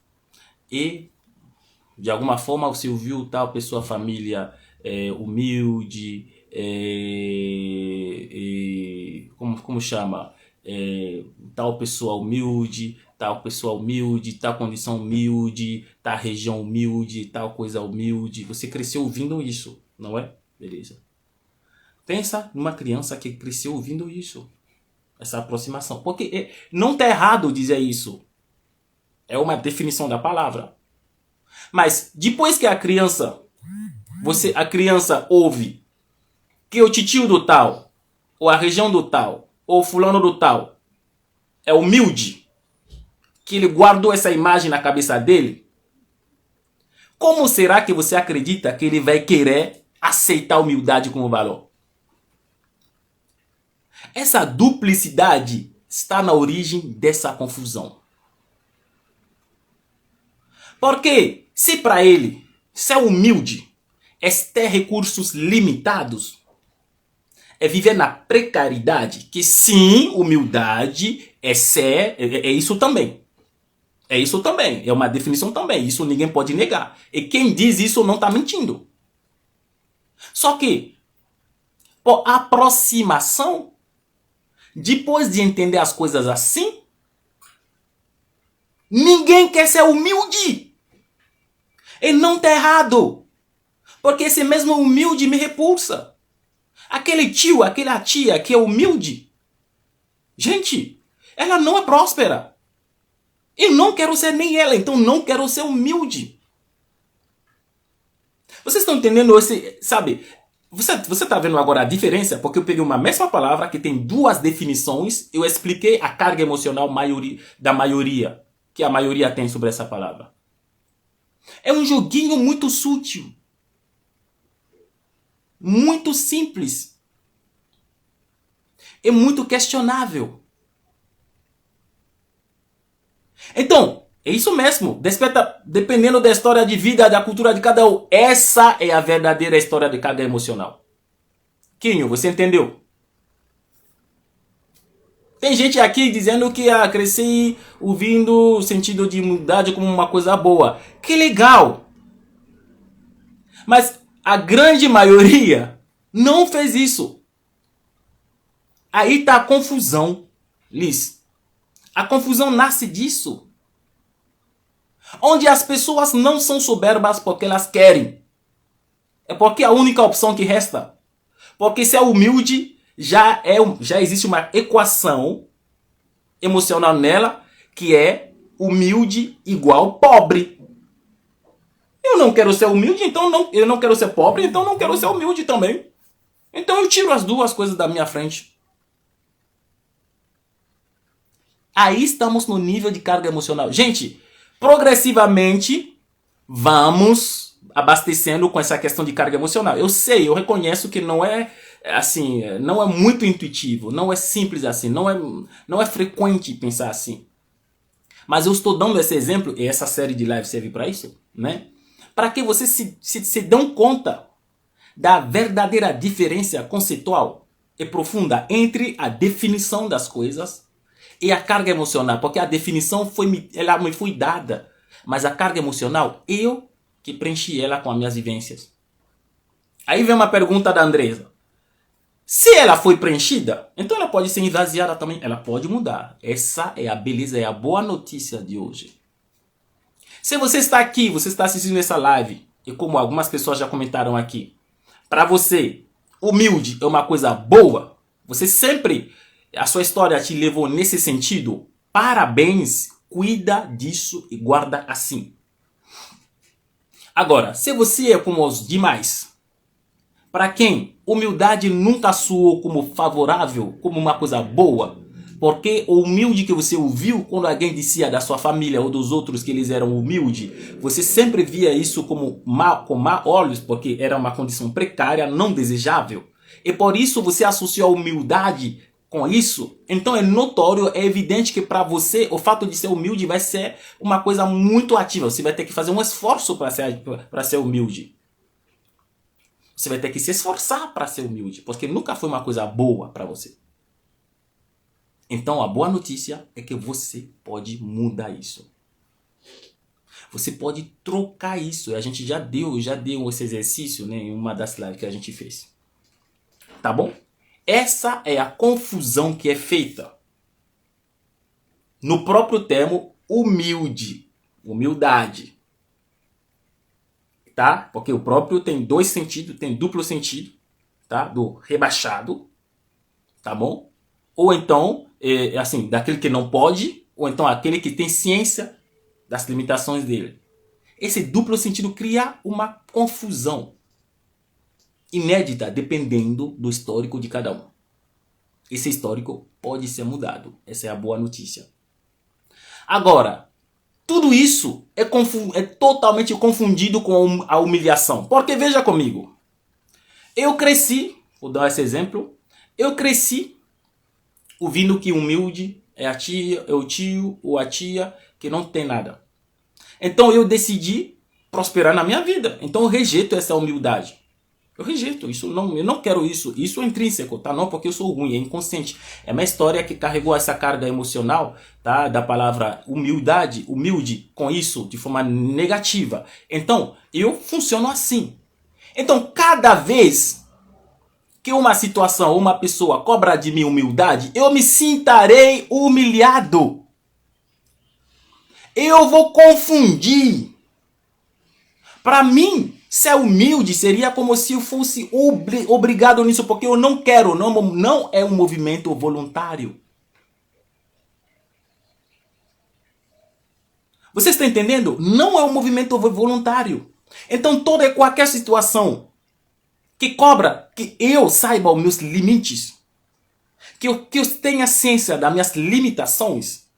e de alguma forma você ouviu tal pessoa, família humilde, como chama? Tal pessoa humilde, tal condição humilde, tal região humilde, tal coisa humilde. Você cresceu ouvindo isso, não é? Beleza. Pensa numa criança que cresceu ouvindo isso. Essa aproximação. Porque não está errado dizer isso. É uma definição da palavra. Mas depois que a criança ouve que o titio do tal, ou a região do tal, ou fulano do tal, é humilde, que ele guardou essa imagem na cabeça dele, como será que você acredita que ele vai querer aceitar a humildade como valor? Essa duplicidade está na origem dessa confusão. Porque se para ele ser humilde é ter recursos limitados, é viver na precariedade, que sim, humildade é isso também. É isso também, é uma definição também, isso ninguém pode negar. E quem diz isso não está mentindo. Só que, por aproximação, depois de entender as coisas assim, ninguém quer ser humilde. E não está errado. Porque esse mesmo humilde me repulsa. Aquele tio, aquela tia que é humilde, gente, ela não é próspera. E não quero ser nem ela, então não quero ser humilde. Vocês estão entendendo sabe? Você está vendo agora a diferença? Porque eu peguei uma mesma palavra que tem duas definições. Eu expliquei a carga emocional da maioria que a maioria tem sobre essa palavra. É um joguinho muito sutil. Muito simples. É muito questionável. Então, é isso mesmo. Dependendo da história de vida, da cultura de cada um. Essa é a verdadeira história de carga emocional. Quinho, você entendeu? Tem gente aqui dizendo que cresci ouvindo o sentido de mudade como uma coisa boa. Que legal! Mas a grande maioria não fez isso. Aí está a confusão, Liz. A confusão nasce disso. Onde as pessoas não são soberbas porque elas querem. É porque é a única opção que resta. Porque se é humilde, já existe uma equação emocional nela que é humilde igual pobre. Eu não quero ser humilde, então eu não quero ser pobre, então não quero ser humilde também. Então eu tiro as duas coisas da minha frente. Aí estamos no nível de carga emocional. Gente, progressivamente vamos abastecendo com essa questão de carga emocional. Eu sei, eu reconheço que não é assim, não é muito intuitivo, não é simples assim, não é frequente pensar assim. Mas eu estou dando esse exemplo, e essa série de lives serve para isso, né? Para que vocês se dão conta da verdadeira diferença conceitual e profunda entre a definição das coisas e a carga emocional. Porque a definição ela me foi dada, mas a carga emocional, eu que preenchi ela com as minhas vivências. Aí vem uma pergunta da Andresa. Se ela foi preenchida, então ela pode ser esvaziada também. Ela pode mudar. Essa é a beleza, é a boa notícia de hoje. Se você está aqui, você está assistindo essa live, e como algumas pessoas já comentaram aqui, para você, humilde é uma coisa boa, você sempre, a sua história te levou nesse sentido, parabéns, cuida disso e guarda assim. Agora, se você é como os demais, para quem humildade nunca soou como favorável, como uma coisa boa, porque o humilde que você ouviu quando alguém dizia da sua família ou dos outros que eles eram humildes, você sempre via isso com má olhos, porque era uma condição precária, não desejável. E por isso você associou a humildade com isso. Então é notório, é evidente que para você o fato de ser humilde vai ser uma coisa muito ativa. Você vai ter que fazer um esforço para ser humilde. Você vai ter que se esforçar para ser humilde, porque nunca foi uma coisa boa para você. Então a boa notícia é que você pode mudar isso. Você pode trocar isso. A gente já deu esse exercício, né, em uma das lives que a gente fez. Tá bom? Essa é a confusão que é feita no próprio termo humilde, humildade. Tá? Porque o próprio tem dois sentidos, tem duplo sentido, tá? Do rebaixado, tá bom? Ou então, assim, daquele que não pode, ou então aquele que tem ciência das limitações dele. Esse duplo sentido cria uma confusão inédita, dependendo do histórico de cada um. Esse histórico pode ser mudado. Essa é a boa notícia. Agora, tudo isso é totalmente confundido com a humilhação. Porque veja comigo. Eu cresci, vou dar esse exemplo. Eu cresci ouvindo que humilde é a tia, é o tio ou a tia que não tem nada. Então eu decidi prosperar na minha vida. Então eu rejeito essa humildade. Eu rejeito isso, eu não quero isso. Isso é intrínseco, tá? Não porque eu sou ruim, é inconsciente. É uma história que carregou essa carga emocional, tá? Da palavra humildade, humilde, com isso, de forma negativa. Então, eu funciono assim. Então, cada vez que uma situação ou uma pessoa cobra de mim humildade, eu me sentirei humilhado. Eu vou confundir. Para mim, ser humilde seria como se eu fosse obrigado nisso, porque eu não quero, não é um movimento voluntário. Você está entendendo? Não é um movimento voluntário. Então toda e qualquer situação que cobra que eu saiba os meus limites, que eu tenha ciência das minhas limitações,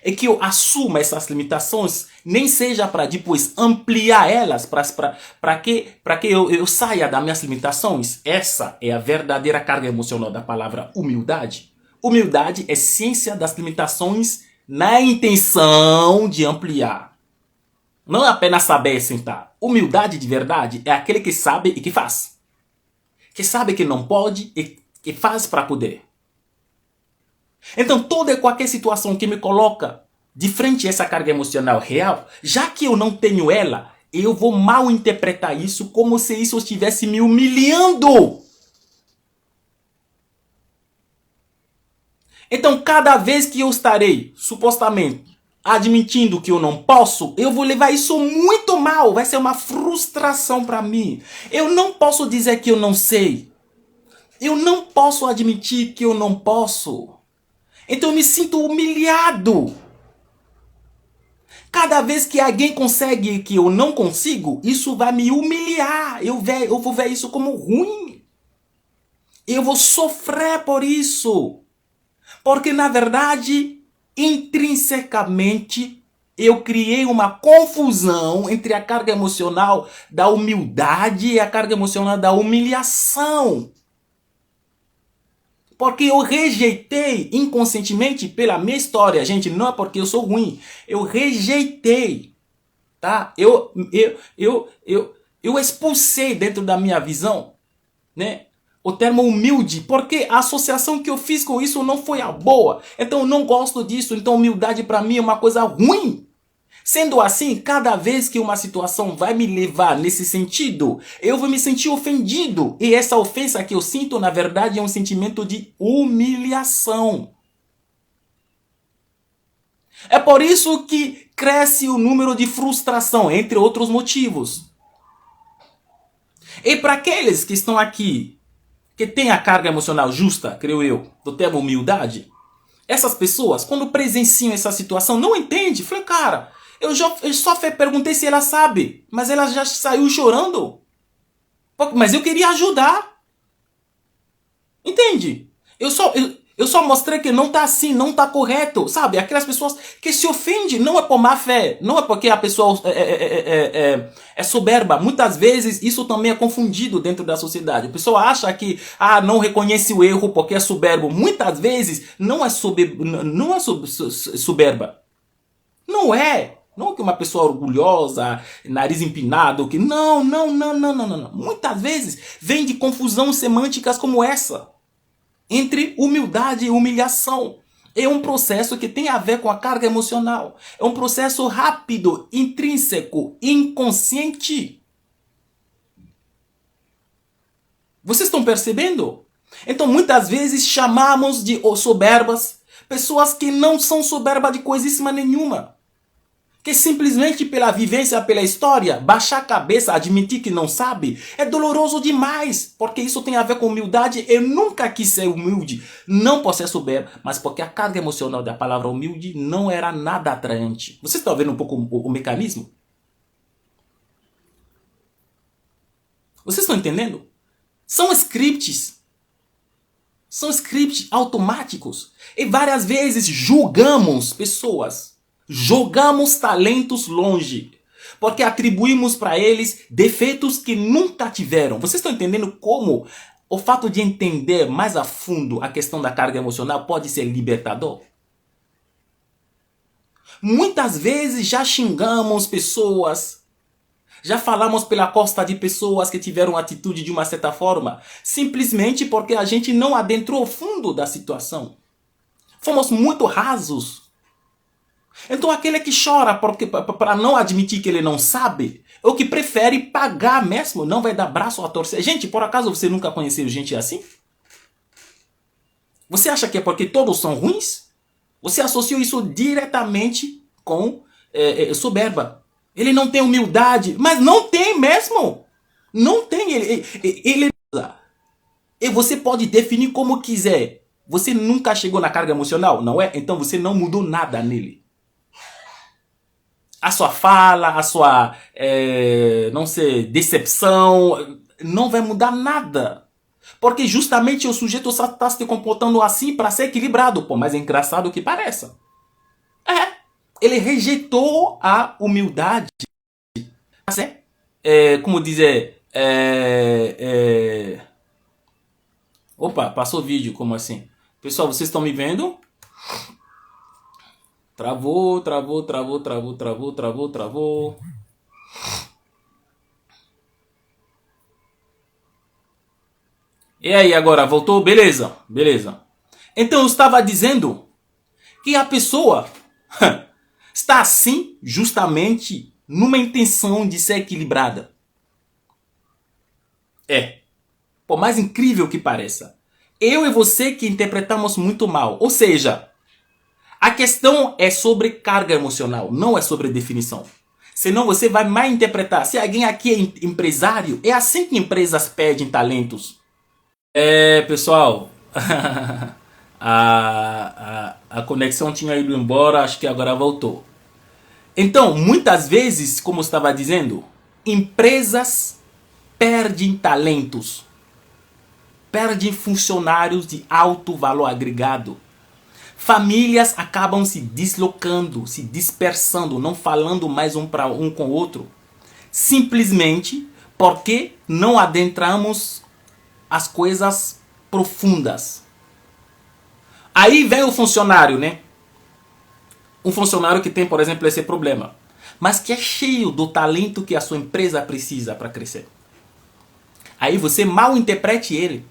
é que eu assuma essas limitações, nem seja para depois ampliar elas, para que eu saia das minhas limitações. Essa é a verdadeira carga emocional da palavra humildade. Humildade é ciência das limitações na intenção de ampliar. Não é apenas saber sentar. Humildade de verdade é aquele que sabe e que faz. Que sabe que não pode e que faz para poder. Então, toda e qualquer situação que me coloca de frente a essa carga emocional real, já que eu não tenho ela, eu vou mal interpretar isso como se isso estivesse me humilhando. Então, cada vez que eu estarei, supostamente, admitindo que eu não posso, eu vou levar isso muito mal. Vai ser uma frustração para mim. Eu não posso dizer que eu não sei. Eu não posso admitir que eu não posso. Então eu me sinto humilhado. Cada vez que alguém consegue que eu não consigo, isso vai me humilhar. Eu vou ver isso como ruim. Eu vou sofrer por isso. Porque na verdade, intrinsecamente, eu criei uma confusão entre a carga emocional da humildade e a carga emocional da humilhação. Porque eu rejeitei inconscientemente pela minha história. Gente, não é porque eu sou ruim. Eu rejeitei. Tá? Eu expulsei dentro da minha visão, né, o termo humilde. Porque a associação que eu fiz com isso não foi a boa. Então eu não gosto disso. Então humildade para mim é uma coisa ruim. Sendo assim, cada vez que uma situação vai me levar nesse sentido, eu vou me sentir ofendido. E essa ofensa que eu sinto, na verdade, é um sentimento de humilhação. É por isso que cresce o número de frustração, entre outros motivos. E para aqueles que estão aqui, que têm a carga emocional justa, creio eu, do termo humildade, essas pessoas, quando presenciam essa situação, não entendem. Falei, cara, eu só perguntei se ela sabe, mas ela já saiu chorando. Mas eu queria ajudar. Entende? Eu só mostrei que não tá assim, não tá correto. Sabe? Aquelas pessoas que se ofendem não é por má fé, não é porque a pessoa é soberba. Muitas vezes isso também é confundido dentro da sociedade. A pessoa acha que não reconhece o erro porque é soberbo. Muitas vezes não é soberba. Não é. Não que uma pessoa orgulhosa, nariz empinado, que não. Muitas vezes vem de confusão semânticas como essa. Entre humildade e humilhação. É um processo que tem a ver com a carga emocional. É um processo rápido, intrínseco, inconsciente. Vocês estão percebendo? Então muitas vezes chamamos de soberbas pessoas que não são soberbas de coisíssima nenhuma. Que simplesmente pela vivência, pela história, baixar a cabeça, admitir que não sabe, é doloroso demais. Porque isso tem a ver com humildade. Eu nunca quis ser humilde, não por ser soberbo, mas porque a carga emocional da palavra humilde não era nada atraente. Vocês estão vendo um pouco o mecanismo? Vocês estão entendendo? São scripts. São scripts automáticos. E várias vezes julgamos pessoas. Jogamos talentos longe, porque atribuímos para eles defeitos que nunca tiveram. Vocês estão entendendo como o fato de entender mais a fundo a questão da carga emocional pode ser libertador? Muitas vezes já xingamos pessoas, já falamos pela costa de pessoas que tiveram atitude de uma certa forma, simplesmente porque a gente não adentrou o fundo da situação. Fomos muito rasos. Então aquele que chora para não admitir que ele não sabe, é o que prefere pagar mesmo, não vai dar braço a torcer. Gente, por acaso você nunca conheceu gente assim? Você acha que é porque todos são ruins? Você associou isso diretamente com soberba. Ele não tem humildade, mas não tem mesmo. Não tem. E você pode definir como quiser. Você nunca chegou na carga emocional, não é? Então você não mudou nada nele. A sua fala, a sua, não sei, decepção, não vai mudar nada. Porque justamente o sujeito está se comportando assim para ser equilibrado. Pô, mas é engraçado que pareça. ele rejeitou a humildade. Como dizer, opa, passou o vídeo, como assim? Pessoal, vocês estão me vendo? Travou. E aí, agora, voltou? Beleza, beleza. Então eu estava dizendo que a pessoa está assim justamente numa intenção de ser equilibrada. Por mais incrível que pareça, eu e você que interpretamos muito mal. Ou seja, a questão é sobre carga emocional, não é sobre definição. Senão você vai mal interpretar. Se alguém aqui é empresário, é assim que empresas perdem talentos. Pessoal, a conexão tinha ido embora, acho que agora voltou. Então, muitas vezes, como eu estava dizendo, empresas perdem talentos, perdem funcionários de alto valor agregado. Famílias acabam se deslocando, se dispersando, não falando mais um com o outro, simplesmente porque não adentramos as coisas profundas. Aí vem o funcionário, né? Um funcionário que tem, por exemplo, esse problema, mas que é cheio do talento que a sua empresa precisa para crescer. Aí você mal interprete ele.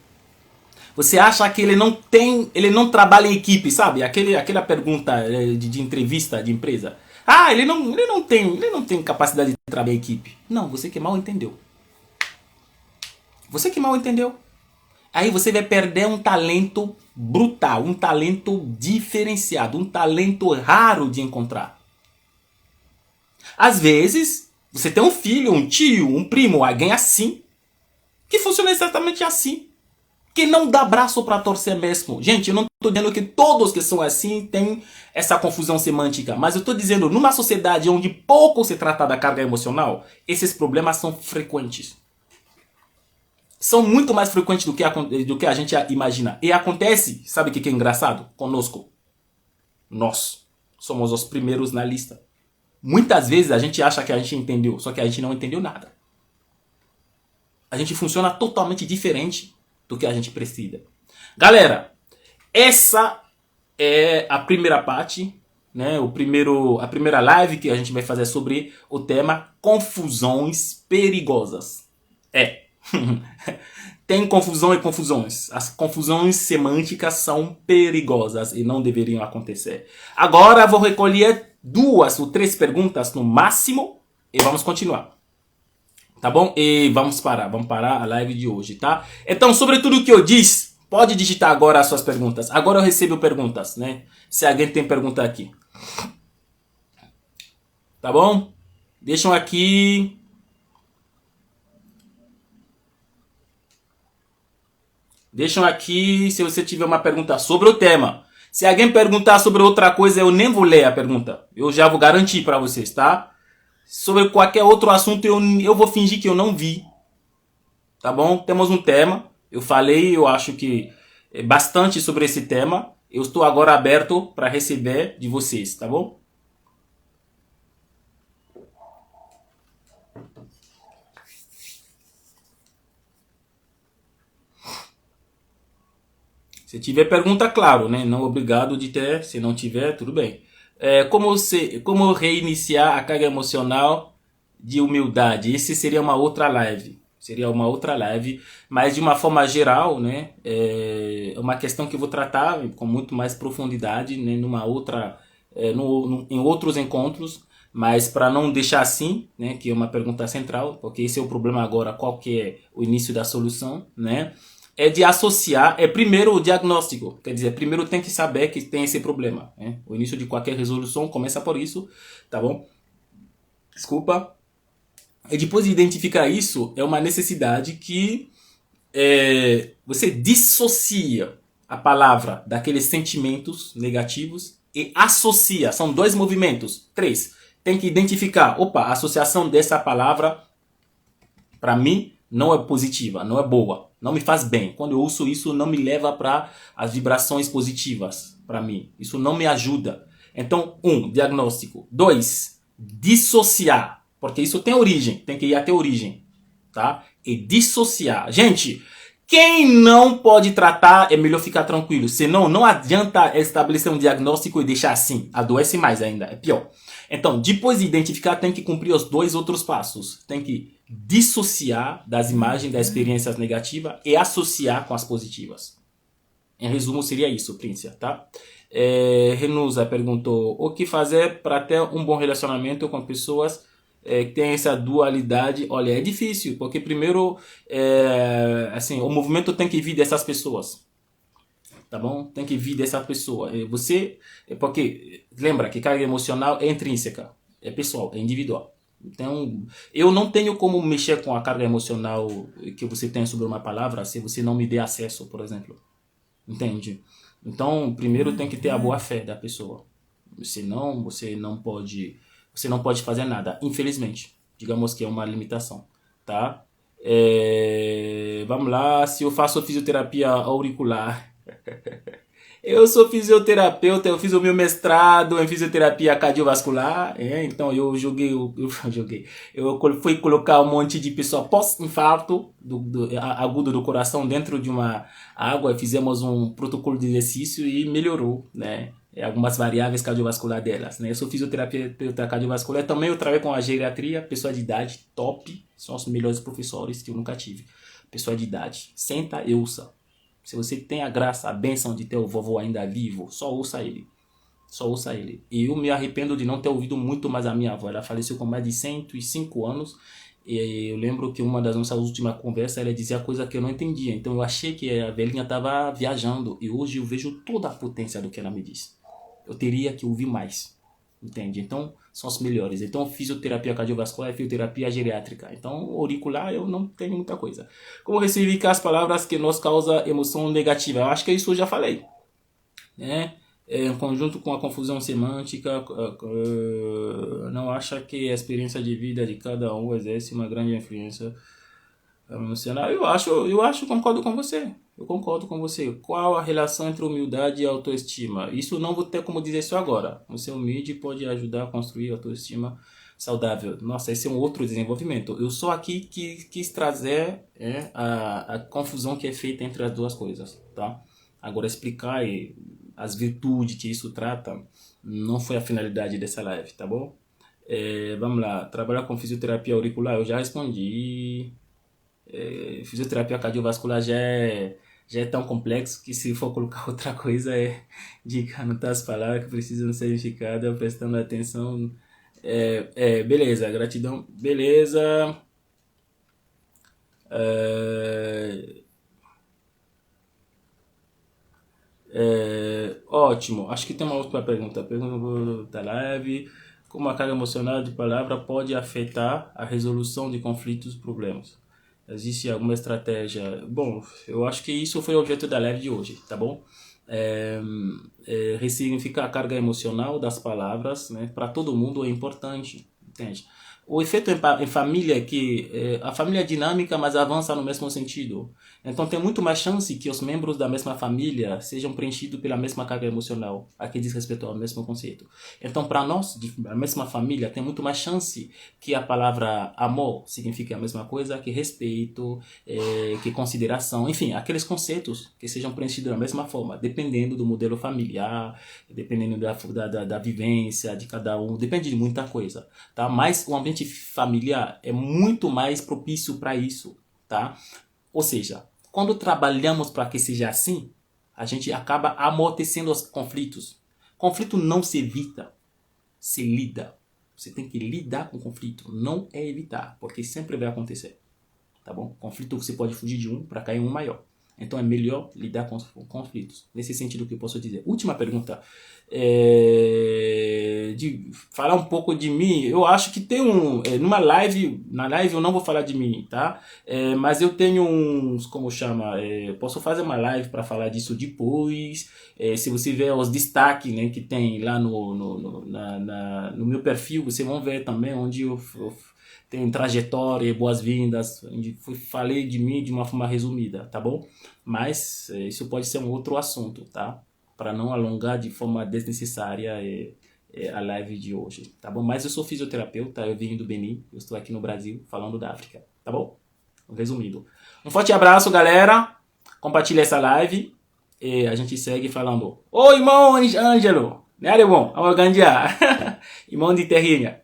Você acha que ele não trabalha em equipe, sabe? Aquela pergunta de entrevista de empresa. Ah, ele não tem capacidade de trabalhar em equipe. Não, você que mal entendeu. Você que mal entendeu. Aí você vai perder um talento brutal, um talento diferenciado, um talento raro de encontrar. Às vezes, você tem um filho, um tio, um primo, alguém assim, que funciona exatamente assim. Que não dá braço para torcer mesmo. Gente, eu não estou dizendo que todos que são assim têm essa confusão semântica. Mas eu estou dizendo, numa sociedade onde pouco se trata da carga emocional, esses problemas são frequentes. São muito mais frequentes do que a gente imagina. E acontece, sabe o que é engraçado? Conosco. Nós somos os primeiros na lista. Muitas vezes a gente acha que a gente entendeu, só que a gente não entendeu nada. A gente funciona totalmente diferente do que a gente precisa. Galera, essa é a primeira parte, né? A primeira live que a gente vai fazer sobre o tema confusões perigosas. Tem confusão e confusões. As confusões semânticas são perigosas e não deveriam acontecer. Agora vou recolher 2 ou 3 perguntas no máximo e vamos continuar. Tá bom? E vamos parar a live de hoje, tá? Então, sobre tudo o que eu disse, pode digitar agora as suas perguntas. Agora eu recebo perguntas, né? Se alguém tem pergunta aqui. Tá bom? Deixam aqui. Deixam aqui se você tiver uma pergunta sobre o tema. Se alguém perguntar sobre outra coisa, eu nem vou ler a pergunta. Eu já vou garantir para vocês, tá? Sobre qualquer outro assunto, eu vou fingir que eu não vi. Tá bom? Temos um tema. Eu falei, eu acho que bastante sobre esse tema. Eu estou agora aberto para receber de vocês, tá bom? Se tiver pergunta, claro, né? Não obrigado de ter. Se não tiver, tudo bem. Como reiniciar a carga emocional de humildade? Esse seria uma outra live. Mas de uma forma geral, né? É uma questão que eu vou tratar com muito mais profundidade, né? Em outros encontros. Mas para não deixar assim, né? Que é uma pergunta central, porque esse é o problema agora. Qual que é o início da solução, né? É de associar, primeiro o diagnóstico, quer dizer, primeiro tem que saber que tem esse problema, né? O início de qualquer resolução começa por isso, tá bom? Desculpa. E depois de identificar isso, é uma necessidade que você dissocia a palavra daqueles sentimentos negativos e associa, são 2 movimentos, 3. Tem que identificar, a associação dessa palavra, para mim, não é positiva, não é boa. Não me faz bem. Quando eu ouço isso, não me leva para as vibrações positivas para mim. Isso não me ajuda. Então, diagnóstico. 2, dissociar. Porque isso tem origem, tem que ir até a origem, tá? E dissociar. Gente, quem não pode tratar é melhor ficar tranquilo. Senão, não adianta estabelecer um diagnóstico e deixar assim. Adoece mais ainda, é pior. Então, depois de identificar, tem que cumprir os 2 outros passos. Tem que dissociar das imagens das experiências negativas e associar com as positivas. Em resumo, seria isso, Príncia, tá? Renusa perguntou: o que fazer para ter um bom relacionamento com pessoas que têm essa dualidade? Olha, é difícil, porque primeiro, assim, o movimento tem que vir dessas pessoas, tá bom? Tem que vir dessa pessoa. Porque lembra que carga emocional é intrínseca, é pessoal, é individual. Então, eu não tenho como mexer com a carga emocional que você tem sobre uma palavra se você não me der acesso, por exemplo. Entende? Então, primeiro tem que ter a boa fé da pessoa. Senão, você não pode fazer nada, infelizmente. Digamos que é uma limitação, tá? Vamos lá, se eu faço fisioterapia auricular. Eu sou fisioterapeuta, eu fiz o meu mestrado em fisioterapia cardiovascular, então eu fui colocar um monte de pessoa pós-infarto agudo do coração dentro de uma água, fizemos um protocolo de exercício e melhorou, né? Algumas variáveis cardiovasculares delas, né? Eu sou fisioterapeuta cardiovascular, também eu trabalho com a geriatria, pessoa de idade top, são os melhores professores que eu nunca tive. Pessoa de idade, senta e ouça. Se você tem a graça, a bênção de ter o vovô ainda vivo, só ouça ele. Só ouça ele. E eu me arrependo de não ter ouvido muito mais a minha avó. Ela faleceu com mais de 105 anos. E eu lembro que uma das nossas últimas conversas, ela dizia coisa que eu não entendia. Então eu achei que a velhinha estava viajando. E hoje eu vejo toda a potência do que ela me disse. Eu teria que ouvir mais. Entende? Então, são os melhores. Então, fisioterapia cardiovascular e fisioterapia geriátrica. Então, auricular eu não tenho muita coisa. Como ressignificar as palavras que nos causam emoção negativa? Eu acho que isso eu já falei. Né? Em conjunto com a confusão semântica, não acha que a experiência de vida de cada um exerce uma grande influência emocional? Eu acho, concordo com você. Eu concordo com você. Qual a relação entre humildade e autoestima? Isso não vou ter como dizer isso agora. Você humilde pode ajudar a construir autoestima saudável. Nossa, esse é um outro desenvolvimento. Eu só aqui quis trazer a confusão que é feita entre as duas coisas, tá? Agora, explicar as virtudes que isso trata não foi a finalidade dessa live, tá bom? Vamos lá. Trabalhar com fisioterapia auricular, eu já respondi. Fisioterapia cardiovascular já é tão complexo que se for colocar outra coisa de anotar as palavras que precisam ser significadas, prestando atenção. Beleza, gratidão, beleza. Ótimo, acho que tem uma outra pergunta da live. Como a carga emocional de palavra pode afetar a resolução de conflitos e problemas? Existe alguma estratégia? Bom, eu acho que isso foi o objeto da live de hoje, tá bom? Ressignificar a carga emocional das palavras, né? Para todo mundo é importante, entende? O efeito em família é que a família é dinâmica, mas avança no mesmo sentido. Então tem muito mais chance que os membros da mesma família sejam preenchidos pela mesma carga emocional, a que diz respeito ao mesmo conceito. Então para nós, da mesma família, tem muito mais chance que a palavra amor signifique a mesma coisa que respeito, que consideração, enfim, aqueles conceitos que sejam preenchidos da mesma forma, dependendo do modelo familiar, dependendo da vivência de cada um, depende de muita coisa, tá? Mas o ambiente familiar é muito mais propício para isso, tá? Ou seja, quando trabalhamos para que seja assim, a gente acaba amortecendo os conflitos. Conflito não se evita, se lida. Você tem que lidar com o conflito, não é evitar, porque sempre vai acontecer, tá bom? Conflito você pode fugir de um para cair em um maior. Então é melhor lidar com os conflitos. Nesse sentido que eu posso dizer. Última pergunta. De falar um pouco de mim. Eu acho que tem numa live. Na live eu não vou falar de mim, tá? Mas eu tenho uns. Como chama? Posso fazer uma live para falar disso depois. Se você ver os destaques, né, que tem lá no meu perfil, vocês vão ver também onde eu tem trajetória, boas-vindas, onde falei de mim de uma forma resumida, tá bom? Mas isso pode ser um outro assunto, tá? para não alongar de forma desnecessária a live de hoje, tá bom? Mas eu sou fisioterapeuta, eu vim do Benin, eu estou aqui no Brasil falando da África, tá bom? Resumindo. Um forte abraço, galera. Compartilha essa live e a gente segue falando. Ô, irmão Ângelo, né, bom? Irmão de terrinha.